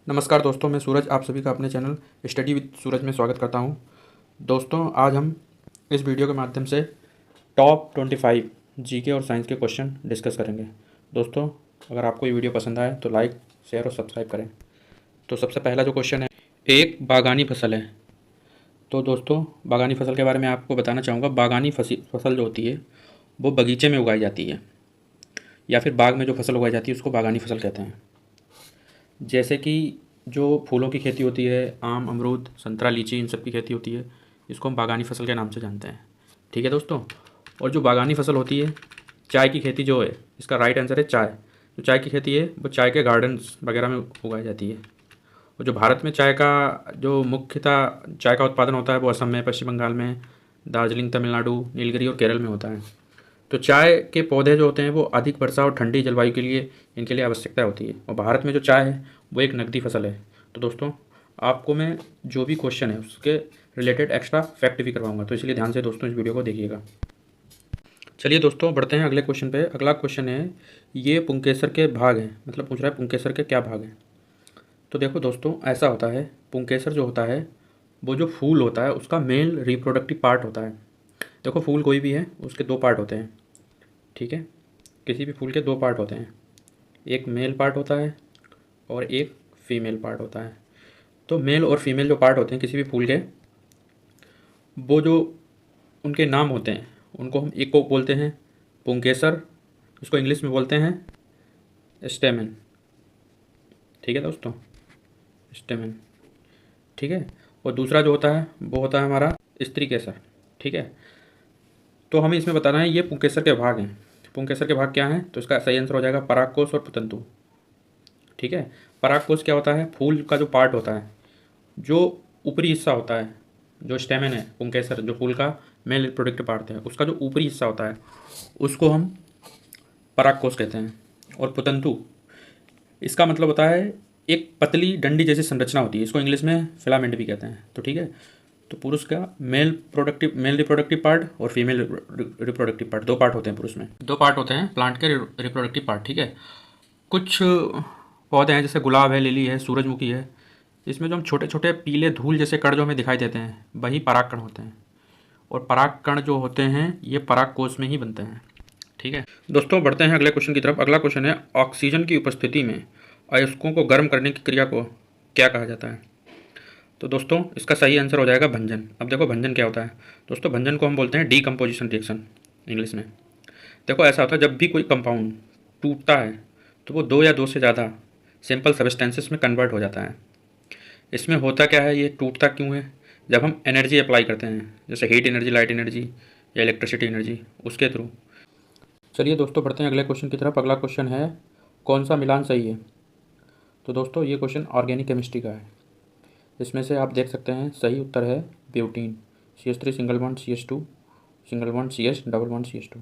नमस्कार दोस्तों, मैं सूरज आप सभी का अपने चैनल स्टडी विद सूरज में स्वागत करता हूं। दोस्तों, आज हम इस वीडियो के माध्यम से टॉप 25 जीके और साइंस के क्वेश्चन डिस्कस करेंगे। दोस्तों, अगर आपको ये वीडियो पसंद आए तो लाइक, शेयर और सब्सक्राइब करें। तो सबसे पहला जो क्वेश्चन है, एक बागानी फसल है। तो दोस्तों, बागानी फसल के बारे में आपको बताना चाहूँगा। बागानी फसल जो होती है वो बगीचे में उगाई जाती है, या फिर बाग में जो फसल उगाई जाती है उसको बागानी फसल कहते हैं। जैसे कि जो फूलों की खेती होती है, आम, अमरूद, संतरा, लीची, इन सब की खेती होती है, इसको हम बागानी फसल के नाम से जानते हैं। ठीक है दोस्तों। और जो बागानी फसल होती है, चाय की खेती जो है, इसका राइट आंसर है चाय। जो चाय की खेती है वो चाय के गार्डन्स वगैरह में उगाई जाती है। और जो भारत में चाय का जो मुख्यतः चाय का उत्पादन होता है वो असम में, पश्चिम बंगाल में, दार्जिलिंग, तमिलनाडु, नीलगिरी और केरल में होता है। तो चाय के पौधे जो होते हैं वो अधिक वर्षा और ठंडी जलवायु के लिए इनके लिए आवश्यकता होती है। और भारत में जो चाय है वो एक नकदी फसल है। तो दोस्तों, आपको मैं जो भी क्वेश्चन है उसके रिलेटेड एक्स्ट्रा फैक्ट भी करवाऊंगा, तो इसलिए ध्यान से दोस्तों इस वीडियो को देखिएगा। चलिए दोस्तों, बढ़ते हैं अगले क्वेश्चन पे। अगला क्वेश्चन है, ये पुंकेसर के भाग हैं, मतलब पूछ रहा है पुंकेसर के क्या भाग हैं। तो देखो दोस्तों, ऐसा होता है, पुंकेसर जो होता है वो जो फूल होता है उसका मेल रिप्रोडक्टिव पार्ट होता है। देखो, फूल कोई भी है उसके दो पार्ट होते हैं। ठीक है, किसी भी फूल के दो पार्ट होते हैं, एक मेल पार्ट होता है और एक फीमेल पार्ट होता है। तो मेल और फीमेल जो पार्ट होते हैं किसी भी फूल के, वो जो उनके नाम होते हैं उनको हम एक को बोलते हैं पुंकेसर, उसको इंग्लिश में बोलते हैं स्टेमन। ठीक है दोस्तों, स्टेमन। ठीक है। और दूसरा जो होता है वो होता है हमारा स्त्री केसर। ठीक है। तो हमें इसमें बताना है ये पुंकेसर के भाग हैं। पुंकेसर के भाग क्या हैं? तो इसका सही आंसर हो जाएगा परागकोश और पुतंतु। ठीक है। परागकोश क्या होता है? फूल का जो पार्ट होता है, जो ऊपरी हिस्सा होता है, जो स्टेमन है पुंकेसर, जो फूल का मेल रिप्रोडक्टिव पार्ट है, उसका जो ऊपरी हिस्सा होता है उसको हम परागकोश कहते हैं। और पुतंतु, इसका मतलब होता है एक पतली डंडी जैसी संरचना होती है, इसको इंग्लिश में फिलामेंट भी कहते हैं। तो ठीक है। तो पुरुष का मेल रिप्रोडक्टिव पार्ट और फीमेल रिप्रोडक्टिव पार्ट, दो पार्ट होते हैं पुरुष में, दो पार्ट होते हैं प्लांट के रिप्रोडक्टिव पार्ट। ठीक है। कुछ पौधे हैं जैसे गुलाब है, लिली है, सूरजमुखी है, इसमें जो हम छोटे छोटे पीले धूल जैसे कण जो हमें दिखाई देते हैं वही परागकण होते हैं। और परागकण जो होते हैं ये परागकोश में ही बनते हैं। ठीक है दोस्तों, बढ़ते हैं अगले क्वेश्चन की तरफ। अगला क्वेश्चन है, ऑक्सीजन की उपस्थिति में अयस्कों को गर्म करने की क्रिया को क्या कहा जाता है? तो दोस्तों, इसका सही आंसर हो जाएगा भंजन। अब देखो, भंजन क्या होता है दोस्तों? भंजन को हम बोलते हैं डीकम्पोजिशन रिएक्शन इंग्लिश में। देखो, ऐसा होता है जब भी कोई कंपाउंड टूटता है तो वो दो या दो से ज़्यादा सिंपल सब्सटेंसेस में कन्वर्ट हो जाता है। इसमें होता क्या है, ये टूटता क्यों है? जब हम एनर्जी अप्लाई करते हैं, जैसे हीट एनर्जी, लाइट एनर्जी या इलेक्ट्रिसिटी एनर्जी, उसके थ्रू। चलिए दोस्तों, बढ़ते हैं अगले क्वेश्चन की तरफ। अगला क्वेश्चन है, कौन सा मिलान सही है? तो दोस्तों, ये क्वेश्चन ऑर्गेनिक केमिस्ट्री का है। इसमें से आप देख सकते हैं सही उत्तर है butene, CH3 single bond CH2 single bond CH double bond CH2।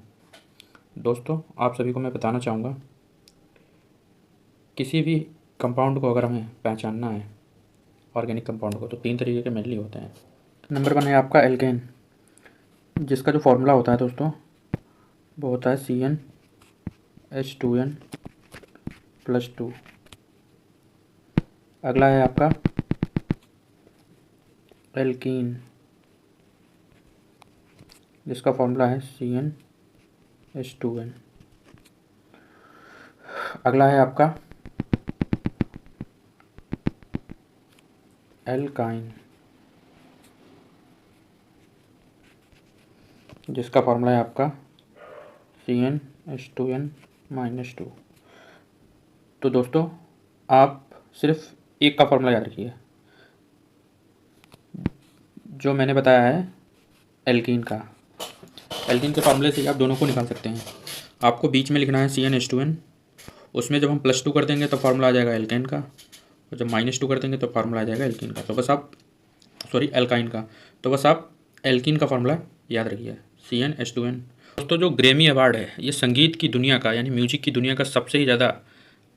दोस्तों, आप सभी को मैं बताना चाहूँगा, किसी भी कंपाउंड को अगर हमें पहचानना है, ऑर्गेनिक कंपाउंड को, तो तीन तरीके के मेनली होते हैं। नंबर 1 है आपका एल्केन, जिसका जो फॉर्मूला होता है दोस्तों वो होता है CnH2n+2। अगला है आपका एल्कीन, जिसका फॉर्मूला है CnH2n। अगला है आपका एल्काइन, जिसका फॉर्मूला है आपका CnH2n-2। तो दोस्तों, आप सिर्फ एक का फॉर्मूला याद रखिए, जो मैंने बताया है एल्कीन का। एल्कीन के फार्मूले से आप दोनों को निकाल सकते हैं। आपको बीच में लिखना है CnH2n, उसमें जब हम +2 कर देंगे तो फार्मूला आ जाएगा एल्केन का, और जब -2 कर देंगे तो फार्मूला आ जाएगा एल्कीन का। तो बस आप एल्काइन का। तो बस आप एल्कीन का फार्मूला याद रखिए, CnH2n। दोस्तों, जो ग्रैमी अवार्ड है ये संगीत की दुनिया का, यानी म्यूजिक की दुनिया का सबसे ही ज़्यादा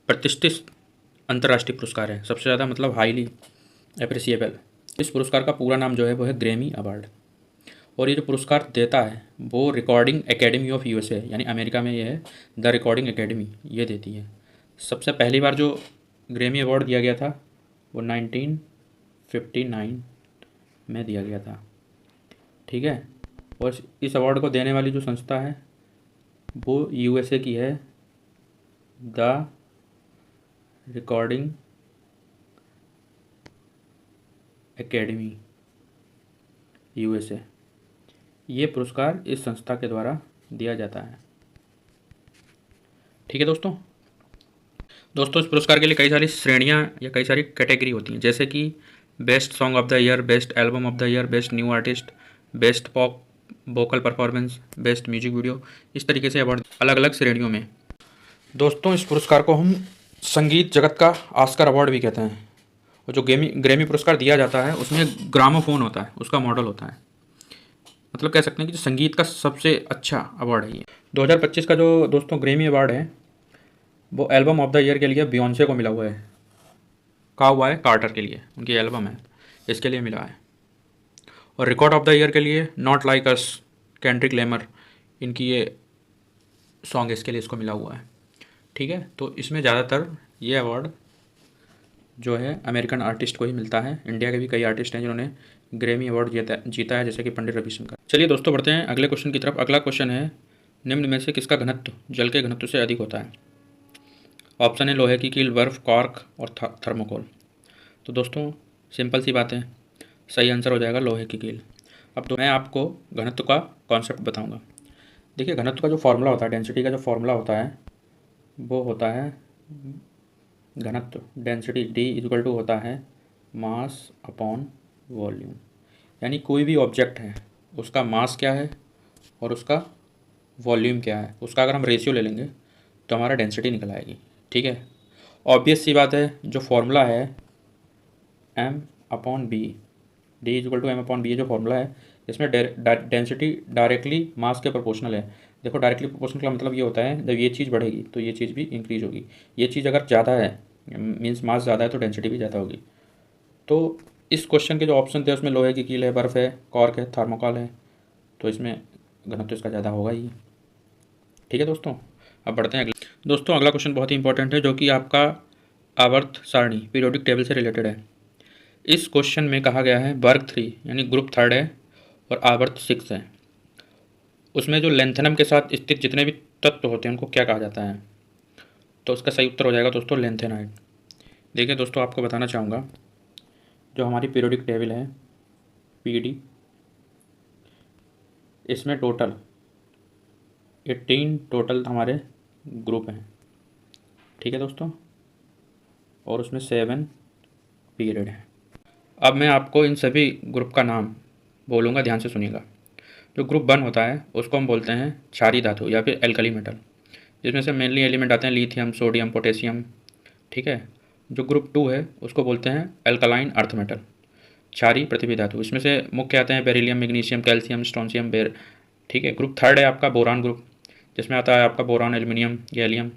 प्रतिष्ठित अंतर्राष्ट्रीय पुरस्कार है। सबसे ज़्यादा मतलब हाईली अप्रिसिएबल। इस पुरस्कार का पूरा नाम जो है वो है ग्रैमी अवार्ड। और ये जो पुरस्कार देता है वो रिकॉर्डिंग एकेडमी ऑफ USA, यानी अमेरिका में ये है द रिकॉर्डिंग एकेडमी, ये देती है। सबसे पहली बार जो ग्रैमी अवार्ड दिया गया था वो 1959 में दिया गया था। ठीक है, और इस अवार्ड को देने वाली जो संस्था है वो यूएसए की है, द रिकॉर्डिंग एकेडमी, यूएसए। ये पुरस्कार इस संस्था के द्वारा दिया जाता है। ठीक है दोस्तों, इस पुरस्कार के लिए कई सारी श्रेणियां या कई सारी कैटेगरी होती हैं, जैसे कि best song of the year, best album of the year, best new artist, best pop vocal performance, best music video. इस तरीके से अवार्ड अलग अलग श्रेणियों में। दोस्तों, इस पुरस्कार को हम संगीत जगत का ऑस्कर अवार्ड भी कहते हैं। और जो ग्रैमी पुरस्कार दिया जाता है उसमें ग्रामोफोन होता है, उसका मॉडल होता है। मतलब कह सकते हैं कि जो संगीत का सबसे अच्छा अवार्ड है ये। 2025 का जो दोस्तों ग्रैमी अवार्ड है वो एल्बम ऑफ द ईयर के लिए बियॉन्से को मिला हुआ है। कहा हुआ है कार्टर के लिए, उनकी एल्बम है, इसके लिए मिला है। और रिकॉर्ड ऑफ द ईयर के लिए not like us, Kendrick Lamar, इनकी ये सॉन्ग इसके लिए इसको मिला हुआ है। ठीक है, तो इसमें ज़्यादातर ये अवार्ड जो है अमेरिकन आर्टिस्ट को ही मिलता है। इंडिया के भी कई आर्टिस्ट हैं जिन्होंने ग्रैमी अवार्ड जीता है, जैसे कि पंडित रविशंकर। चलिए दोस्तों, बढ़ते हैं अगले क्वेश्चन की तरफ। अगला क्वेश्चन है, निम्न में से किसका घनत्व जल के घनत्व से अधिक होता है? ऑप्शन है लोहे की कील, बर्फ, कॉर्क और थर्मोकोल। तो दोस्तों सिंपल सी बात है, सही आंसर हो जाएगा लोहे की कील। अब तो मैं आपको घनत्व का कॉन्सेप्ट बताऊंगा। देखिए, घनत्व का जो फॉर्मूला होता है, डेंसिटी का जो फॉर्मूला होता है वो होता है घनत्व, डेंसिटी D इक्वल टू होता है मास अपॉन वॉल्यूम। यानी कोई भी ऑब्जेक्ट है उसका मास क्या है और उसका वॉल्यूम क्या है, उसका अगर हम रेशियो ले लेंगे तो हमारा डेंसिटी निकल आएगी। ठीक है, ऑब्वियस सी बात है, जो फॉर्मूला है m upon B, D equal to m upon B, जो फॉर्मूला है इसमें डेंसिटी डायरेक्टली मास के प्रोपोर्शनल है। देखो, डायरेक्टली प्रोपोर्शनल का मतलब ये होता है जब ये चीज़ बढ़ेगी तो ये चीज़ भी इंक्रीज होगी। ये चीज़ अगर ज़्यादा है, मीन्स मास ज़्यादा है, तो डेंसिटी भी ज़्यादा होगी। तो इस क्वेश्चन के जो ऑप्शन थे उसमें लोहे की कील है, बर्फ़ है, कॉर्क है, थर्मोकोल है, तो इसमें घनत्व इसका ज़्यादा होगा ही। ठीक है दोस्तों, अब बढ़ते हैं अगले। दोस्तों अगला क्वेश्चन बहुत ही इंपॉर्टेंट है, जो कि आपका आवर्त सारणी पीरियोडिक टेबल से रिलेटेड है। इस क्वेश्चन में कहा गया है वर्ग 3 यानी ग्रुप 3 है और आवर्त 6 है, उसमें जो लेंथेनम के साथ स्थित जितने भी तत्व होते हैं उनको क्या कहा जाता है? तो उसका सही उत्तर हो जाएगा दोस्तों लेंथेनाइड। देखिए दोस्तों, आपको बताना चाहूँगा, जो हमारी पीरियोडिक टेबल है PD, इसमें टोटल 18 टोटल हमारे ग्रुप हैं। ठीक है दोस्तों, और उसमें 7 पीरियड हैं। अब मैं आपको इन सभी ग्रुप का नाम बोलूँगा, ध्यान से सुनिएगा। जो ग्रुप 1 होता है उसको हम बोलते हैं क्षारीय धातु या फिर एल्कली मेटल, जिसमें से मेनली एलिमेंट आते हैं लिथियम, सोडियम, पोटेशियम। ठीक है, जो ग्रुप 2 है उसको बोलते हैं एल्कलाइन अर्थ मेटल, क्षारीय पृथ्वी धातु। इसमें से मुख्य आते हैं बेरिलियम, मैग्नीशियम, कैल्शियम, स्ट्रोंशियम, बेर। ठीक है, ग्रुप 3 है आपका बोरान ग्रुप, जिसमें आता है आपका बोरान, एल्यूमिनियम, गैलियम।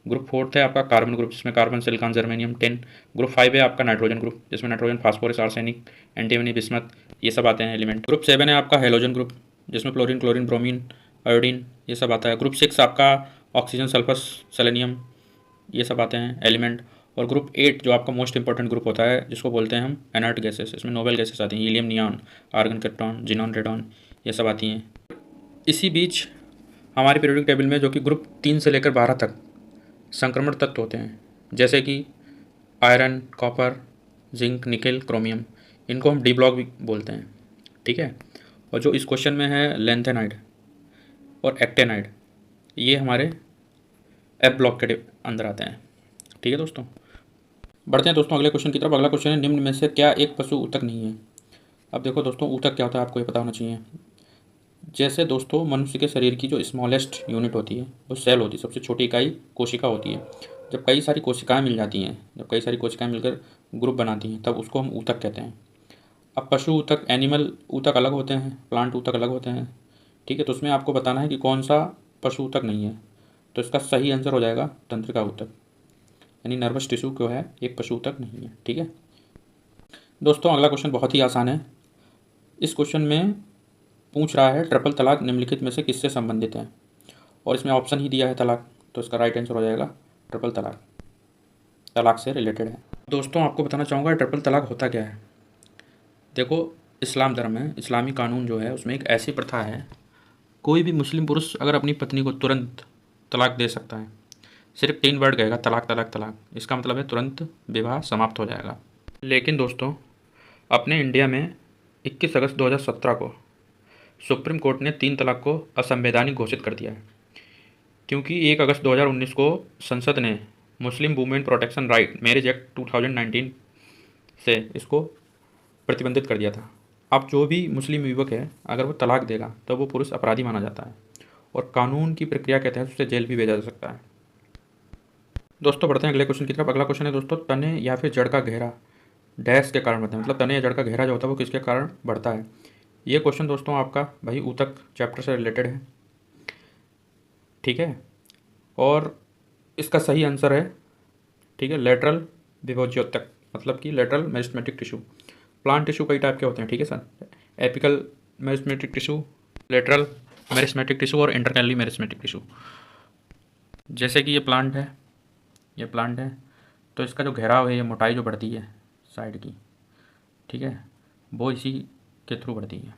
ग्रुप 4 है आपका कार्बन ग्रुप, जिसमें carbon, silicon, germanium, tin. Group 5 है आपका नाइट्रोजन ग्रुप, जिसमें nitrogen, phosphorus, arsenic, antimony, bismuth, ये सब आते हैं एलिमेंट। ग्रुप 7 है आपका हेलोजन ग्रुप, जिसमें फ्लोरीन, क्लोरीन, ब्रोमीन, आयोडीन, ये सब आता है। ग्रुप 6 आपका ऑक्सीजन, सल्फर, सेलेनियम, ये सब आते हैं एलिमेंट। और ग्रुप 8 जो आपका मोस्ट इंपॉर्टेंट ग्रुप होता है, जिसको बोलते हैं हम इनर्ट गैसेस, इसमें नोबेल गैसेस आती हैं, helium, neon, argon, krypton, xenon, radon, ये सब आती हैं। इसी बीच हमारे पीरियोडिक टेबल में जो कि ग्रुप 3 से लेकर 12 तक संक्रमण तत्व होते हैं, जैसे कि iron, copper, zinc, nickel, chromium, इनको हम डी ब्लॉक भी बोलते हैं। ठीक है, और जो इस क्वेश्चन में है लेंथेनाइड और एक्टेनाइड, ये हमारे एफ ब्लॉक के अंदर आते हैं। ठीक है दोस्तों, बढ़ते हैं दोस्तों अगले क्वेश्चन की तरफ। अगला क्वेश्चन है, निम्न में से क्या एक पशु ऊतक नहीं है? अब देखो दोस्तों, ऊतक क्या होता है आपको ये पता होना चाहिए। जैसे दोस्तों मनुष्य के शरीर की जो स्मॉलेस्ट यूनिट होती है वो सेल होती है, सबसे छोटी इकाई कोशिका होती है। जब कई सारी कोशिकाएं मिल जाती हैं, जब कई सारी कोशिकाएं मिलकर ग्रुप बनाती हैं, तब उसको हम ऊतक कहते हैं। अब पशु ऊतक, एनिमल ऊतक अलग होते हैं, प्लांट ऊतक अलग होते हैं। ठीक है, तो उसमें आपको बताना है कि कौन सा पशु ऊतक नहीं है। तो इसका सही आंसर हो जाएगा तंत्रिका ऊतक, यानी नर्वस टिश्यू जो है एक पशु ऊतक नहीं है। ठीक है दोस्तों, अगला क्वेश्चन बहुत ही आसान है। इस क्वेश्चन में पूछ रहा है ट्रिपल तलाक निम्नलिखित में से किससे संबंधित है, और इसमें ऑप्शन ही दिया है तलाक, तो इसका राइट आंसर हो जाएगा ट्रिपल तलाक, तलाक से रिलेटेड है। दोस्तों आपको बताना चाहूँगा ट्रिपल तलाक होता क्या है। देखो, इस्लाम धर्म है, इस्लामी कानून जो है उसमें एक ऐसी प्रथा है, कोई भी मुस्लिम पुरुष अगर अपनी पत्नी को तुरंत तलाक दे सकता है। सिर्फ 3 वर्ड कहेगा, तलाक तलाक तलाक, इसका मतलब है तुरंत विवाह समाप्त हो जाएगा। लेकिन दोस्तों, अपने इंडिया में 21 अगस्त 2017 को सुप्रीम कोर्ट ने 3 तलाक को असंवैधानिक घोषित कर दिया है, क्योंकि 1 अगस्त 2019 को संसद ने Muslim women protection right marriage act 2019 से इसको प्रतिबंधित कर दिया था। अब जो भी मुस्लिम युवक है, अगर वो तलाक देगा तो वो पुरुष अपराधी माना जाता है और कानून की प्रक्रिया के तहत उसे जेल भी भेजा जा सकता है। दोस्तों बढ़ते हैं अगले क्वेश्चन की तरफ। अगला क्वेश्चन है दोस्तों, तने या फिर जड़ का घेरा डैश के कारण बढ़ता है, मतलब तने या जड़ का घेरा जो होता है वो किसके कारण बढ़ता है। ये क्वेश्चन दोस्तों आपका भाई ऊतक चैप्टर से रिलेटेड है, ठीक है। और इसका सही आंसर है, ठीक है, लेटरल विभोज्योतक, मतलब कि lateral meristematic tissue. Plant tissue कई टाइप के होते हैं, ठीक है sir. Apical meristematic tissue, lateral meristematic tissue और इंटरनली मेरिस्टेमेटिक टिश्यू। जैसे कि ये प्लांट है, ये प्लांट है, तो इसका जो घेराव है, ये मोटाई जो बढ़ती है साइड की, ठीक है, वो इसी के थ्रू बढ़ती है,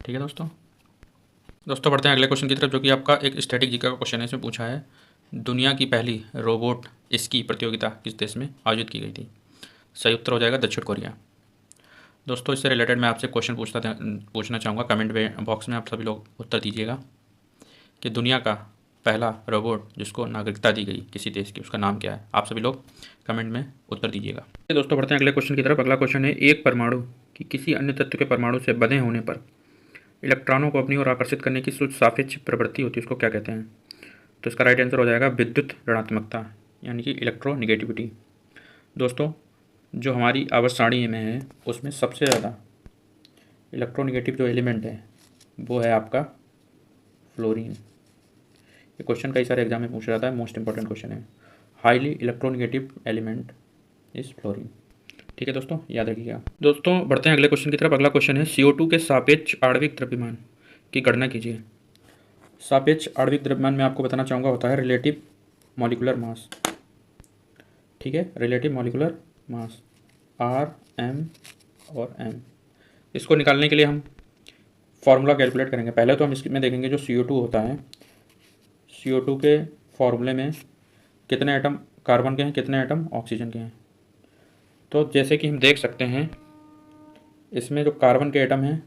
ठीक है दोस्तों। दोस्तों बढ़ते हैं अगले क्वेश्चन की तरफ, जो कि आपका एक स्टैटिक जीके का क्वेश्चन है। इसमें पूछा है, दुनिया की पहली रोबोट इसकी प्रतियोगिता किस देश में आयोजित की गई थी। सही उत्तर हो जाएगा दक्षिण कोरिया। दोस्तों इससे रिलेटेड मैं आपसे क्वेश्चन पूछना चाहूँगा, कमेंट बॉक्स में आप सभी लोग उत्तर दीजिएगा कि दुनिया का पहला रोबोट जिसको नागरिकता दी गई किसी देश की, उसका नाम क्या है। आप सभी लोग कमेंट में उत्तर दीजिएगा। दोस्तों बढ़ते हैं अगले क्वेश्चन की तरफ। अगला क्वेश्चन है, एक परमाणु की किसी अन्य तत्व के परमाणु से बंधे होने पर इलेक्ट्रॉनों को अपनी ओर आकर्षित करने की शुद्ध सापेक्ष प्रवृत्ति होती है, उसको क्या कहते हैं। तो इसका राइट आंसर हो जाएगा विद्युत ऋणात्मकता, यानी कि इलेक्ट्रोनिगेटिविटी। दोस्तों जो हमारी आवर्त सारणी में है उसमें सबसे ज़्यादा इलेक्ट्रोनिगेटिव जो एलिमेंट है वो है आपका फ्लोरीन। ये क्वेश्चन कई सारे एग्जाम में पूछ रहा था, मोस्ट इंपॉर्टेंट क्वेश्चन है। Highly electronegative element is fluorine, ठीक है दोस्तों, याद रखिएगा। दोस्तों बढ़ते हैं अगले क्वेश्चन की तरफ। अगला क्वेश्चन है, CO2 के सापेक्ष आणविक द्रव्यमान की गणना कीजिए। सापेक्ष आणविक द्रव्यमान में आपको बताना चाहूँगा होता है रिलेटिव मॉलिकुलर मास, ठीक है, रिलेटिव मॉलिकुलर मास RM और M। इसको निकालने के लिए हम फार्मूला कैलकुलेट करेंगे। पहले तो हम इसमें देखेंगे जो CO2 होता है, CO2 के फॉर्मूले में कितने एटम कार्बन के हैं, कितने एटम ऑक्सीजन के हैं। तो जैसे कि हम देख सकते हैं, इसमें जो कार्बन के एटम हैं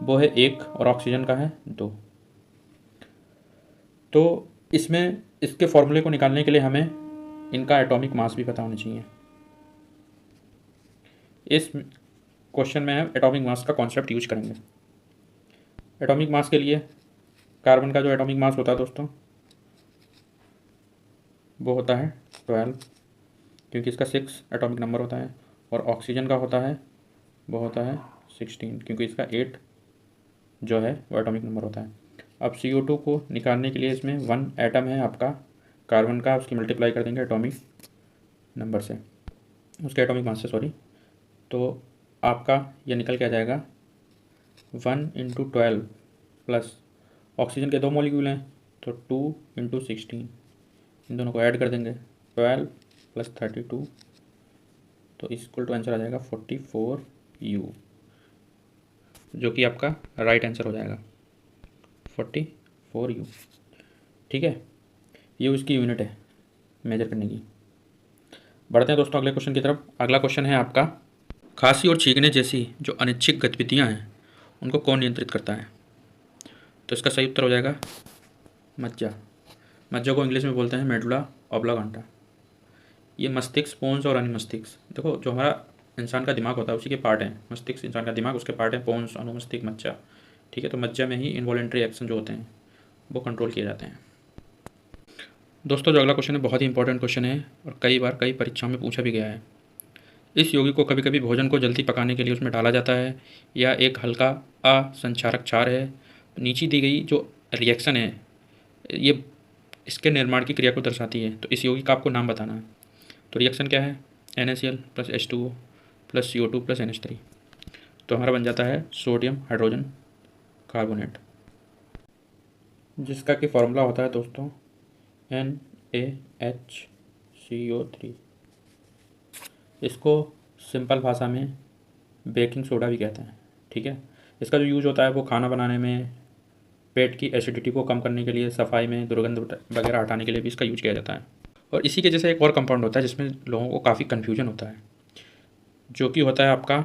वो है 1 और ऑक्सीजन का है 2। तो इसमें इसके फॉर्मूले को निकालने के लिए हमें इनका एटॉमिक मास भी पता होना चाहिए। इस क्वेश्चन में हम एटॉमिक मास का कॉन्सेप्ट यूज करेंगे। एटॉमिक मास के लिए कार्बन का जो एटॉमिक मास होता है दोस्तों वो होता है 12, क्योंकि इसका 6 एटॉमिक नंबर होता है, और ऑक्सीजन का होता है वो होता है 16, क्योंकि इसका 8 जो है वो एटॉमिक नंबर होता है। अब CO2 को निकालने के लिए इसमें 1 एटम है आपका कार्बन का, उसकी मल्टीप्लाई कर देंगे एटॉमिक नंबर से, उसके एटॉमिक मास से, सॉरी। तो आपका ये निकल के आ जाएगा 1 × 12 प्लस ऑक्सीजन के 2 मॉलिक्यूल हैं तो 2 × 16, इन दोनों को ऐड कर देंगे 12 + 32, तो इक्वल टू आंसर आ जाएगा 44U, जो कि आपका राइट आंसर हो जाएगा 44U, ठीक है। ये उसकी यूनिट है मेजर करने की। बढ़ते हैं दोस्तों अगले क्वेश्चन की तरफ। अगला क्वेश्चन है आपका, खांसी और छींकने जैसी जो अनिच्छिक गतिविधियां हैं उनको कौन नियंत्रित करता है। तो इसका सही उत्तर हो जाएगा मज्जा। मज्जा को इंग्लिश में बोलते हैं मेडुला ऑब्लांगेटा। ये मस्तिष्क, पोन्स और अनुमस्तिष्क, देखो जो हमारा इंसान का दिमाग होता है उसी के पार्ट हैं। मस्तिष्क इंसान का दिमाग, उसके पार्ट हैं पोन्स, अनुमस्तिष्क, मज्जा, ठीक है। तो मज्जा में ही इनवॉलेंट्री एक्शन जो होते हैं वो कंट्रोल किए जाते हैं। दोस्तों जो अगला क्वेश्चन है बहुत ही इंपॉर्टेंट क्वेश्चन है और कई बार कई परीक्षाओं में पूछा भी गया है। इस यौगिक को कभी कभी भोजन को जल्दी पकाने के लिए उसमें डाला जाता है, या एक हल्का असंक्षारक क्षार है। नीचे दी गई जो रिएक्शन है ये इसके निर्माण की क्रिया को दर्शाती है, तो इस यौगिक का आपको नाम बताना है। तो रिएक्शन क्या है, NaCl + H2O + CO2 + NH3, तो हमारा बन जाता है सोडियम हाइड्रोजन कार्बोनेट, जिसका कि फॉर्मूला होता है दोस्तों NaHCO3, इसको सिंपल भाषा में बेकिंग सोडा भी कहते हैं। ठीक है, इसका जो यूज़ होता है वो खाना बनाने में, पेट की एसिडिटी को कम करने के लिए, सफाई में, दुर्गंध वगैरह हटाने के लिए भी इसका यूज किया जाता है। और इसी के जैसे एक और कंपाउंड होता है जिसमें लोगों को काफ़ी कन्फ्यूजन होता है, जो कि होता है आपका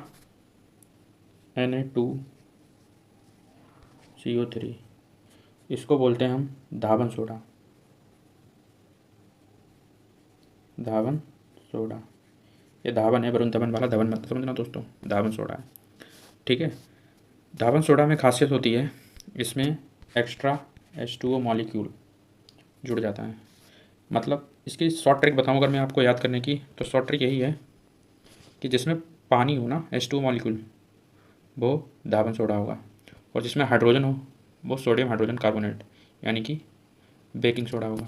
Na2CO3। इसको बोलते हैं हम धावन सोडा। धावन सोडा, ये धावन है, वरुण धवन वाला धावन मत समझना दोस्तों, धावन सोडा है। ठीक है, धावन सोडा में खासियत होती है इसमें एक्स्ट्रा H2O मॉलिक्यूल जुड़ जाता है। मतलब इसकी शॉर्ट ट्रिक बताऊं अगर मैं आपको याद करने की, तो शॉर्ट ट्रिक यही है कि जिसमें पानी हो ना, H2O मॉलिक्यूल, वो धावन सोडा होगा, और जिसमें हाइड्रोजन हो वो सोडियम हाइड्रोजन कार्बोनेट यानी कि बेकिंग सोडा होगा।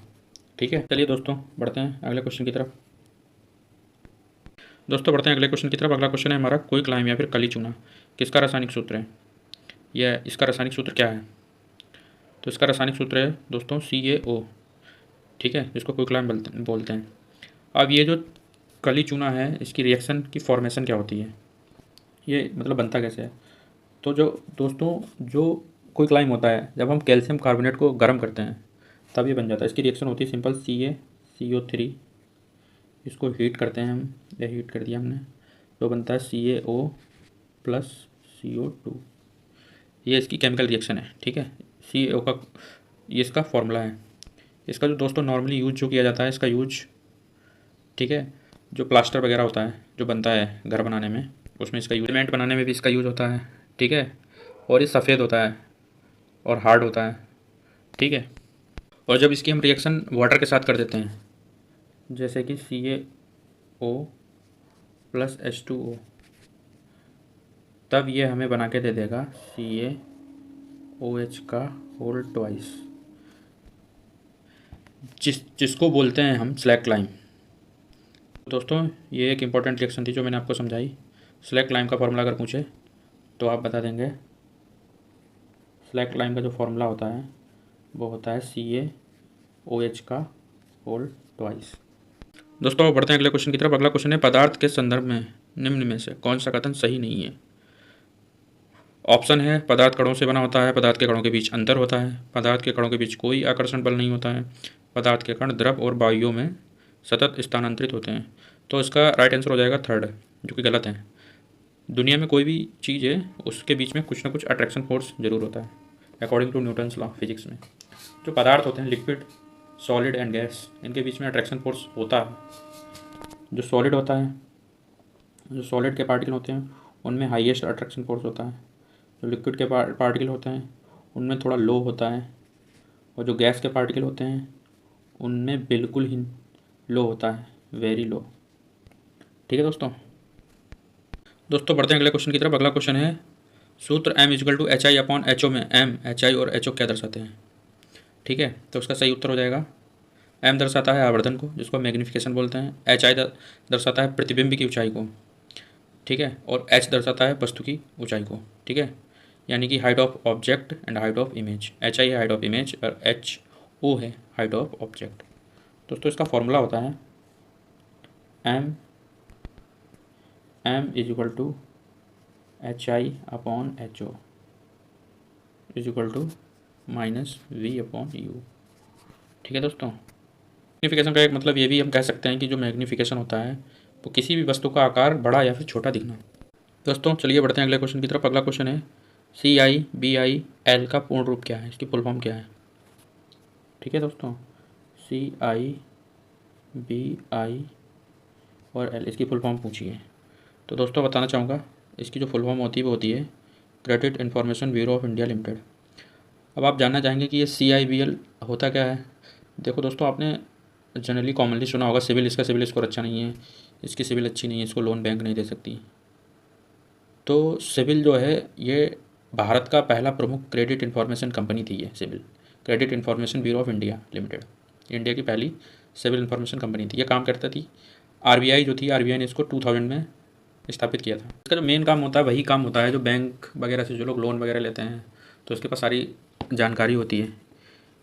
ठीक है, चलिए दोस्तों बढ़ते हैं अगले क्वेश्चन की तरफ। अगला क्वेश्चन है हमारा, कोई क्लाइम या फिर कली चूना किसका रासायनिक सूत्र है? यह इसका रासायनिक सूत्र क्या है? तो इसका रासायनिक सूत्र है दोस्तों CaO। ठीक है, इसको कोई क्लाइम बोलते हैं। अब ये जो कली चूना है, इसकी रिएक्शन की फॉर्मेशन क्या होती है, ये मतलब बनता कैसे है? तो जो दोस्तों जो कोई क्लाइम होता है, जब हम कैल्शियम कार्बोनेट को गर्म करते हैं तब ये बन जाता है। इसकी रिएक्शन होती है सिंपल CaCO3, इसको हीट करते हैं हम, ये हीट कर दिया हमने, तो बनता है CaO प्लस CO2। ये इसकी केमिकल रिएक्शन है। ठीक है, CaO का ये इसका फॉर्मूला है। इसका जो दोस्तों नॉर्मली यूज जो किया जाता है, इसका यूज, ठीक है, जो प्लास्टर वगैरह होता है जो बनता है घर बनाने में, उसमें इसका यूज, सीमेंट बनाने में भी इसका यूज होता है। ठीक है, और ये सफ़ेद होता है और हार्ड होता है। ठीक है, और जब इसकी हम रिएक्शन वाटर के साथ कर देते हैं, जैसे कि CaO प्लस H2O, तब ये हमें बना के दे देगा CaOH का होल ट्वाइस, जिसको बोलते हैं हम स्लैक लाइम। दोस्तों ये एक इम्पॉर्टेंट रिएक्शन थी जो मैंने आपको समझाई। स्लैक लाइम का फॉर्मूला अगर पूछे तो आप बता देंगे। स्लैक लाइम का जो फॉर्मूला होता है वो होता है CaOH का होल ट्वाइस। दोस्तों बढ़ते हैं अगले क्वेश्चन की तरफ। अगला क्वेश्चन है, पदार्थ के संदर्भ में निम्न में से कौन सा कथन सही नहीं है? ऑप्शन है, पदार्थ कणों से बना होता है, पदार्थ के कणों के बीच अंतर होता है, पदार्थ के कणों के बीच कोई आकर्षण बल नहीं होता है, पदार्थ के कण द्रव और वायुओं में सतत स्थानांतरित होते हैं। तो इसका राइट आंसर हो जाएगा थर्ड, जो कि गलत है। दुनिया में कोई भी चीज़ है उसके बीच में कुछ ना कुछ अट्रैक्शन फोर्स जरूर होता है, according to Newton's law physics में। जो पदार्थ होते हैं, लिक्विड, सॉलिड एंड गैस, इनके बीच में अट्रैक्शन फोर्स होता है। जो सॉलिड होता है, जो सॉलिड के पार्टिकल होते हैं उनमें हाईएस्ट अट्रैक्शन फोर्स होता है। जो लिक्विड के पार्टिकल होते हैं उनमें थोड़ा लो होता है, और जो गैस के पार्टिकल होते हैं उनमें बिल्कुल ही लो होता है, वेरी लो। ठीक है दोस्तों बढ़ते हैं अगले क्वेश्चन की तरफ। अगला क्वेश्चन है, सूत्र M=HI/HO में M, HI और HO क्या दर्शाते हैं? ठीक है, तो उसका सही उत्तर हो जाएगा, M दर्शाता है आवर्धन को, जिसको मैग्नीफिकेशन बोलते हैं, HI दर्शाता है प्रतिबिंब की ऊंचाई को, ठीक है, और H दर्शाता है वस्तु की ऊंचाई को। ठीक है, यानी कि height of object and height of image. HI है हाइट ऑफ इमेज और HO है हाइट ऑफ ऑब्जेक्ट। दोस्तों इसका फॉर्मूला होता है M=HI/HO -V/U। ठीक है दोस्तों, मैग्नीफिकेशन का एक मतलब ये भी हम कह सकते हैं कि जो मैग्नीफिकेशन होता है वो किसी भी वस्तु का आकार बड़ा या फिर छोटा दिखना। दोस्तों चलिए बढ़ते हैं अगले क्वेश्चन की तरफ। अगला क्वेश्चन है, CIBIL का पूर्ण रूप क्या है, इसकी फुल फॉर्म क्या है? ठीक है दोस्तों, CIBI और L, इसकी फुल फॉर्म पूछिए। तो दोस्तों बताना चाहूँगा, इसकी जो फुल फॉर्म होती है वो होती है credit information bureau of India limited. अब आप जानना चाहेंगे कि ये CIBL होता क्या है। देखो दोस्तों, आपने जनरली कॉमनली सुना होगा सिविल, इसका सिविल स्कोर अच्छा नहीं है, इसकी सिविल अच्छी नहीं है, इसको लोन बैंक नहीं दे सकती। तो सिविल जो है ये भारत का पहला प्रमुख क्रेडिट इन्फॉर्मेशन कंपनी थी। ये CIBIL, credit information bureau of India limited, India की पहली सिविल इन्फॉर्मेशन कंपनी थी। ये काम करता थी, RBI जो थी, RBI ने इसको 2000 में स्थापित किया था। इसका जो मेन काम होता है वही काम होता है जो बैंक वगैरह से जो लोग लोन वगैरह लेते हैं तो उसके पास सारी जानकारी होती है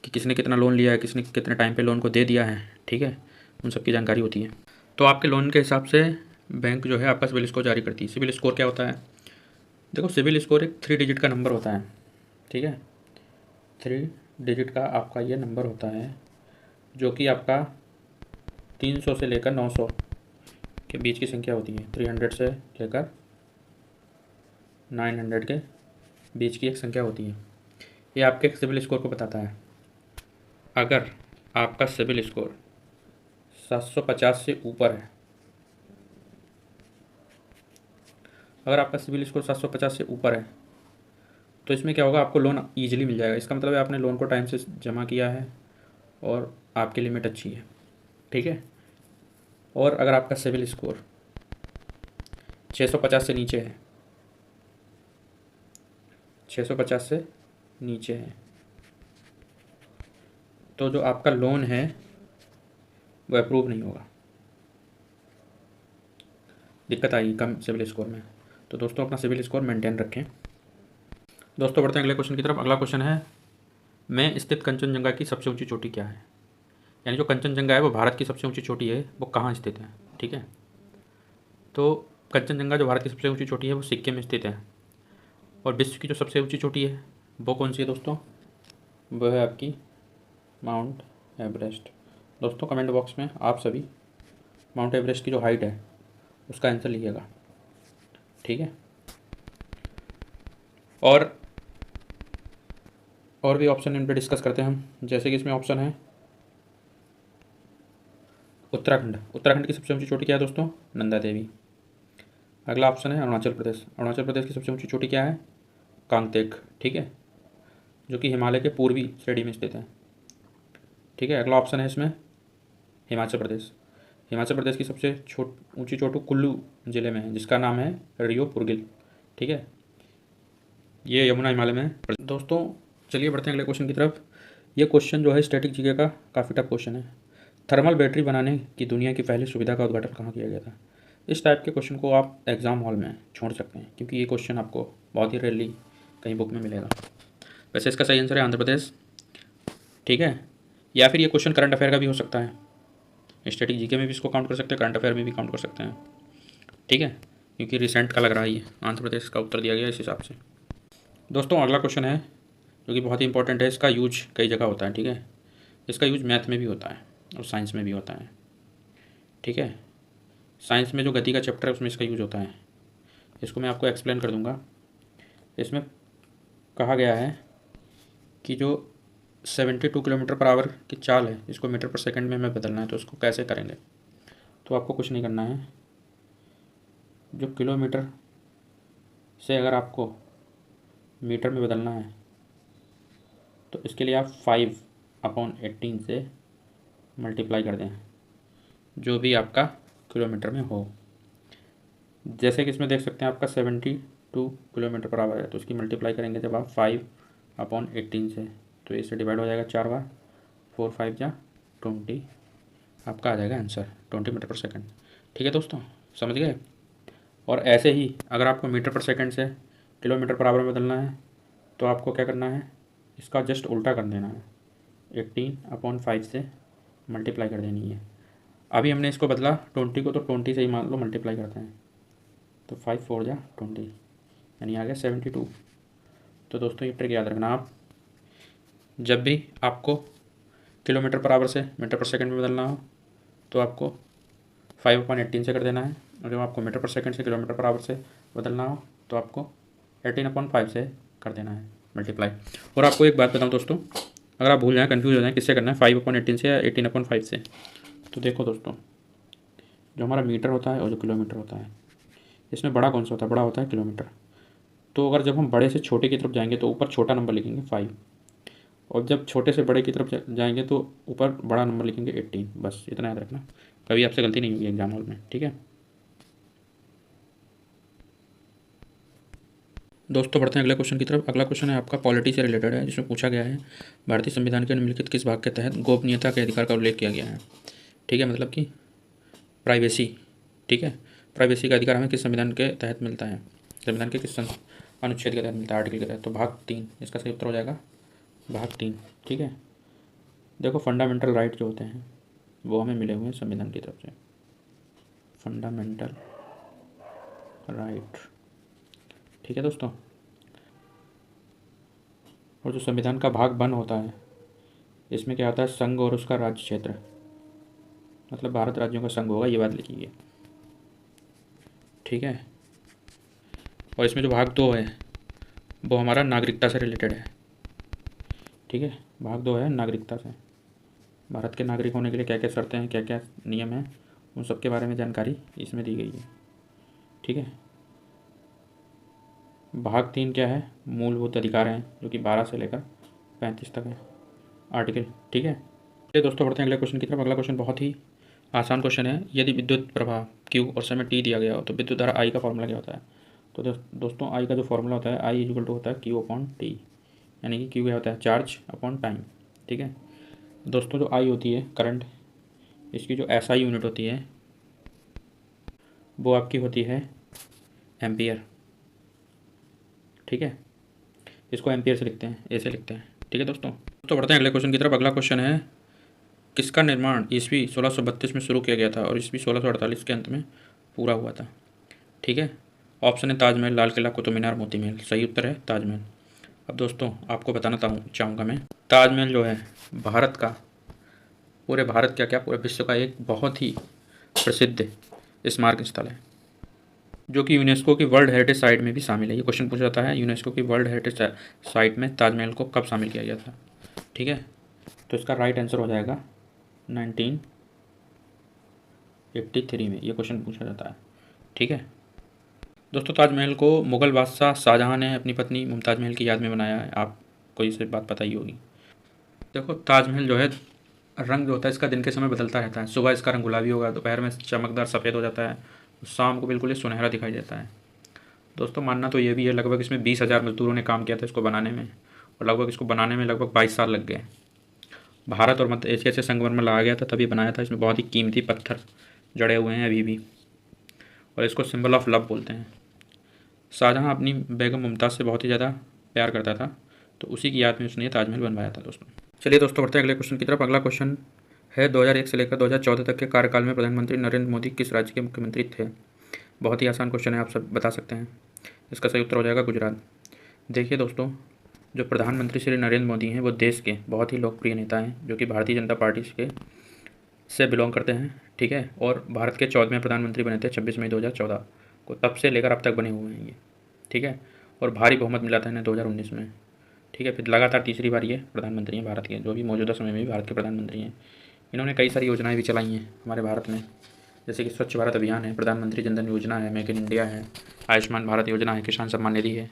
कि किसने कितना लोन लिया है, किसने कितने टाइम पे लोन को दे दिया है। ठीक है, उन सब की जानकारी होती है। तो आपके लोन के हिसाब से बैंक जो है आपका सिबिल स्कोर जारी करती है। सिबिल स्कोर क्या होता है? देखो, सिबिल स्कोर एक 3 डिजिट का नंबर होता है, ठीक है। 3 डिजिट का आपका ये नंबर होता है जो कि आपका 300 से लेकर 900 के बीच की संख्या होती है। 300 से लेकर 900 के बीच की एक संख्या होती है। ये आपके सिबिल स्कोर को बताता है। अगर आपका सिबिल स्कोर 750 से ऊपर है, अगर आपका सिबिल स्कोर 750 से ऊपर है तो इसमें क्या होगा, आपको लोन ईजिली मिल जाएगा। इसका मतलब है आपने लोन को टाइम से जमा किया है और आपकी लिमिट अच्छी है, ठीक है। और अगर आपका सिबिल स्कोर 650 से नीचे है, 650 से नीचे है, तो जो आपका लोन है वो अप्रूव नहीं होगा, दिक्कत आएगी कम सिबिल स्कोर में। तो दोस्तों अपना सिबिल स्कोर मेंटेन रखें। दोस्तों बढ़ते हैं अगले क्वेश्चन की तरफ। अगला क्वेश्चन है, में स्थित कंचनजंगा की सबसे ऊंची चोटी क्या है? यानी जो कंचनजंगा है वो भारत की सबसे ऊंची चोटी है, वो कहाँ स्थित है, ठीक है। तो कंचनजंगा जो भारत की सबसे ऊंची चोटी है वो सिक्किम में स्थित है। और विश्व की जो सबसे ऊंची चोटी है वो कौन सी है दोस्तों? वो है आपकी माउंट एवरेस्ट। दोस्तों कमेंट बॉक्स में आप सभी माउंट एवरेस्ट की जो हाइट है उसका आंसर लिखिएगा, ठीक है। और भी ऑप्शन इन पर डिस्कस करते हैं हम। जैसे कि इसमें ऑप्शन है उत्तराखंड। उत्तराखंड की सबसे ऊंची चोटी क्या है दोस्तों? नंदा देवी। अगला ऑप्शन है अरुणाचल प्रदेश। अरुणाचल प्रदेश की सबसे ऊंची चोटी क्या है? कांगतेक, ठीक है, जो कि हिमालय के पूर्वी श्रेणी में स्थित है, ठीक है। अगला ऑप्शन है इसमें हिमाचल प्रदेश। हिमाचल प्रदेश की सबसे ऊंची चोटी कुल्लू जिले में है, जिसका नाम है रियो पुरगिल, ठीक है। ये यमुना हिमालय में है। दोस्तों चलिए बढ़ते हैं अगले क्वेश्चन की तरफ। ये क्वेश्चन जो है स्टैटिक जीके का काफ़ी टफ क्वेश्चन है। थर्मल बैटरी बनाने की दुनिया की पहली सुविधा का उद्घाटन कहाँ किया गया था? इस टाइप के क्वेश्चन को आप एग्ज़ाम हॉल में छोड़ सकते हैं, क्योंकि ये क्वेश्चन आपको बहुत ही रेयरली कहीं बुक में मिलेगा। वैसे इसका सही आंसर है आंध्र प्रदेश, ठीक है। या फिर ये क्वेश्चन करंट अफेयर का भी हो सकता है। स्टैटिक जीके में भी इसको काउंट कर सकते हैं, करंट अफेयर में भी काउंट कर सकते हैं, ठीक है, क्योंकि रिसेंट का लग रहा है ये। आंध्र प्रदेश का उत्तर दिया गया इस हिसाब से। दोस्तों अगला क्वेश्चन है जो कि बहुत ही इंपॉर्टेंट है। इसका यूज कई जगह होता है, ठीक है। इसका यूज मैथ में भी होता है और साइंस में भी होता है, ठीक है। साइंस में जो गति का चैप्टर है उसमें इसका यूज होता है। इसको मैं आपको एक्सप्लेन कर दूंगा। इसमें कहा गया है कि जो 72 किलोमीटर पर आवर की चाल है, इसको मीटर पर सेकंड में हमें बदलना है, तो उसको कैसे करेंगे? तो आपको कुछ नहीं करना है। जो किलोमीटर से अगर आपको मीटर में बदलना है तो इसके लिए आप 5/18 से मल्टीप्लाई कर दें, जो भी आपका किलोमीटर में हो। जैसे कि इसमें देख सकते हैं आपका 72 किलोमीटर पर आवर है, तो उसकी मल्टीप्लाई करेंगे जब आप 5/18 से, तो इससे डिवाइड हो जाएगा 4 बार, 4 5 जा 20, आपका आ जाएगा आंसर 20 मीटर पर सेकंड, ठीक है दोस्तों, समझ गए। और ऐसे ही अगर आपको मीटर पर सेकंड से किलोमीटर पर आवर में बदलना है तो आपको क्या करना है, इसका जस्ट उल्टा कर देना है, 18/5 से मल्टीप्लाई कर देनी है। अभी हमने इसको बदला 20 को, तो 20 से ही मान लो मल्टीप्लाई करते हैं, तो 5 4 जा 20, यानी आ गया 72। तो दोस्तों ये ट्रिक याद रखना आप, जब भी आपको किलोमीटर पर आवर से मीटर पर सेकंड में बदलना हो तो आपको 5/18 से कर देना है, और जब आपको मीटर पर सेकंड से किलोमीटर पर आवर से बदलना हो तो आपको 18/5 से कर देना है मल्टीप्लाई। और आपको एक बात बताऊँ दोस्तों, अगर आप भूल जाएँ, कन्फ्यूज हो जाएँ किससे करना है, 5/18 से या 18/5 से, तो देखो दोस्तों, जो हमारा मीटर होता है और जो किलोमीटर होता है, इसमें बड़ा कौन सा होता है? बड़ा होता है किलोमीटर। तो अगर जब हम बड़े से छोटे की तरफ जाएंगे तो ऊपर छोटा नंबर लिखेंगे 5, और जब छोटे से बड़े की तरफ जाएंगे तो ऊपर बड़ा नंबर लिखेंगे 18। बस इतना याद रखना, कभी आपसे गलती नहीं होगी एग्जाम हॉल में, ठीक है। दोस्तों बढ़ते हैं अगले क्वेश्चन की तरफ। अगला क्वेश्चन है आपका पॉलिटी से रिलेटेड है, जिसमें पूछा गया है भारतीय संविधान के निम्नलिखित किस भाग के तहत गोपनीयता के अधिकार का उल्लेख किया गया है? ठीक है, मतलब कि प्राइवेसी, ठीक है। प्राइवेसी का अधिकार हमें किस संविधान के तहत मिलता है? संविधान के किस अनुच्छेद के तहत मिलता है? आर्टिकल के तहत। तो भाग 3 इसका सही उत्तर हो जाएगा, भाग 3, ठीक है। देखो फंडामेंटल राइट जो होते हैं वो हमें मिले हुए हैं संविधान की तरफ से। Fundamental right. ठीक है दोस्तों। और जो संविधान का भाग 1 होता है, इसमें क्या आता है, संघ और उसका राज्य क्षेत्र, मतलब भारत राज्यों का संघ होगा, ये बात लिखी है। ठीक है। और इसमें जो भाग 2 है वो हमारा नागरिकता से रिलेटेड है। ठीक है, भाग 2 है नागरिकता से। भारत के नागरिक होने के लिए क्या क्या शर्तें हैं, क्या क्या नियम हैं, उन सब के बारे में जानकारी इसमें दी गई है। ठीक है। भाग 3 क्या है, मूलभूत अधिकार हैं, जो कि 12 से लेकर 35 तक है आर्टिकल। ठीक है। चलिए दोस्तों, बढ़ते हैं अगले क्वेश्चन की तरफ। अगला क्वेश्चन बहुत ही आसान क्वेश्चन है। यदि विद्युत प्रवाह Q और समय T दिया गया हो तो विद्युत धारा I का फॉर्मूला क्या होता है। तो दोस्तों I का जो फॉर्मूला होता है, I इक्वल टू होता है Q/T, यानी कि Q क्या होता है, चार्ज अपॉन टाइम। ठीक है दोस्तों, जो I होती है करंट, इसकी जो SI यूनिट होती है वो आपकी होती है एम्पियर। ठीक है, इसको एम्पियर से लिखते हैं, ऐसे लिखते हैं। ठीक है दोस्तों। तो बढ़ते हैं अगले क्वेश्चन की तरफ। अगला क्वेश्चन है, किसका निर्माण ईस्वी 1632 में शुरू किया गया था और ईस्वी 1648 के अंत में पूरा हुआ था। ठीक है। ऑप्शन है ताजमहल, लाल किला, कुतुब मीनार, मोती महल। सही उत्तर है ताजमहल। अब दोस्तों आपको बताना चाहूँगा मैं, ताजमहल जो है भारत का, पूरे भारत का क्या, पूरे विश्व का एक बहुत ही प्रसिद्ध स्मारक स्थल है, जो कि यूनेस्को की वर्ल्ड हेरिटेज साइट में भी शामिल है। ये क्वेश्चन पूछा जाता है, यूनेस्को की वर्ल्ड हेरिटेज साइट में ताजमहल को कब शामिल किया गया था। ठीक है, तो इसका राइट आंसर हो जाएगा 1983 में। ये क्वेश्चन पूछा जाता है। ठीक है दोस्तों, ताजमहल को मुग़ल बादशाह शाहजहाँ ने अपनी पत्नी मुमताज़ महल की याद में बनाया है। आपको ये बात पता ही होगी। देखो, ताजमहल जो है, रंग जो होता है इसका दिन के समय बदलता रहता है। सुबह इसका रंग गुलाबी होगा, दोपहर में चमकदार सफ़ेद हो जाता है, शाम को बिल्कुल ये सुनहरा दिखाई देता है। दोस्तों मानना तो ये भी है, लगभग इसमें 20,000 मजदूरों ने काम किया था इसको बनाने में, और लगभग इसको बनाने में लगभग 22 साल लग गए। भारत और मध्य एशिया से संगमरमर लाया गया था, तभी बनाया था। इसमें बहुत ही कीमती पत्थर जड़े हुए हैं अभी भी, और इसको सिंबल ऑफ लव बोलते हैं। शाहजहाँ अपनी बेगम मुमताज़ से बहुत ही ज़्यादा प्यार करता था, तो उसी की याद में उसने ये ताजमहल बनवाया था दोस्तों। चलिए दोस्तों, बढ़ते हैं अगले क्वेश्चन की तरफ। अगला क्वेश्चन है, 2001 से लेकर 2014 तक के कार्यकाल में प्रधानमंत्री नरेंद्र मोदी किस राज्य के मुख्यमंत्री थे। बहुत ही आसान क्वेश्चन है, आप सब बता सकते हैं। इसका सही उत्तर हो जाएगा गुजरात। देखिए दोस्तों, जो प्रधानमंत्री श्री नरेंद्र मोदी हैं वो देश के बहुत ही लोकप्रिय नेता हैं, जो कि भारतीय जनता पार्टी से बिलोंग करते हैं। ठीक है, और भारत के 14वें प्रधानमंत्री बने थे 26 मई 2014 को, तब से लेकर अब तक बने हुए हैं ये। ठीक है, और भारी बहुमत मिला था इन्हें 2019 में। ठीक है, फिर लगातार तीसरी बार ये प्रधानमंत्री हैं भारत के, जो भी मौजूदा समय में भी भारत के प्रधानमंत्री हैं। इन्होंने कई सारी योजनाएं भी चलाई हैं हमारे भारत में, जैसे कि स्वच्छ भारत अभियान है, प्रधानमंत्री जन धन योजना है, मेक इन इंडिया है, आयुष्मान भारत योजना है, किसान सम्मान निधि है,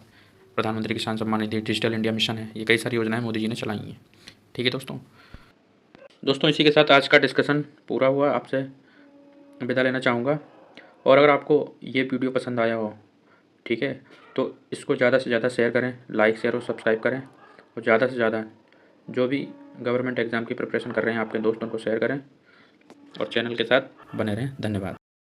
प्रधानमंत्री किसान Samman Nidhi, digital India mission है। ये कई सारी योजनाएं मोदी जी ने चलाई हैं। ठीक है दोस्तों इसी के साथ आज का डिस्कशन पूरा हुआ। आपसे विदा लेना चाहूँगा, और अगर आपको ये वीडियो पसंद आया हो, ठीक है, तो इसको ज़्यादा से ज़्यादा शेयर करें, लाइक शेयर और सब्सक्राइब करें, और ज़्यादा से ज़्यादा जो भी गवर्नमेंट एग्ज़ाम की प्रिपरेशन कर रहे हैं आपके दोस्तों को शेयर करें, और चैनल के साथ बने रहें। धन्यवाद।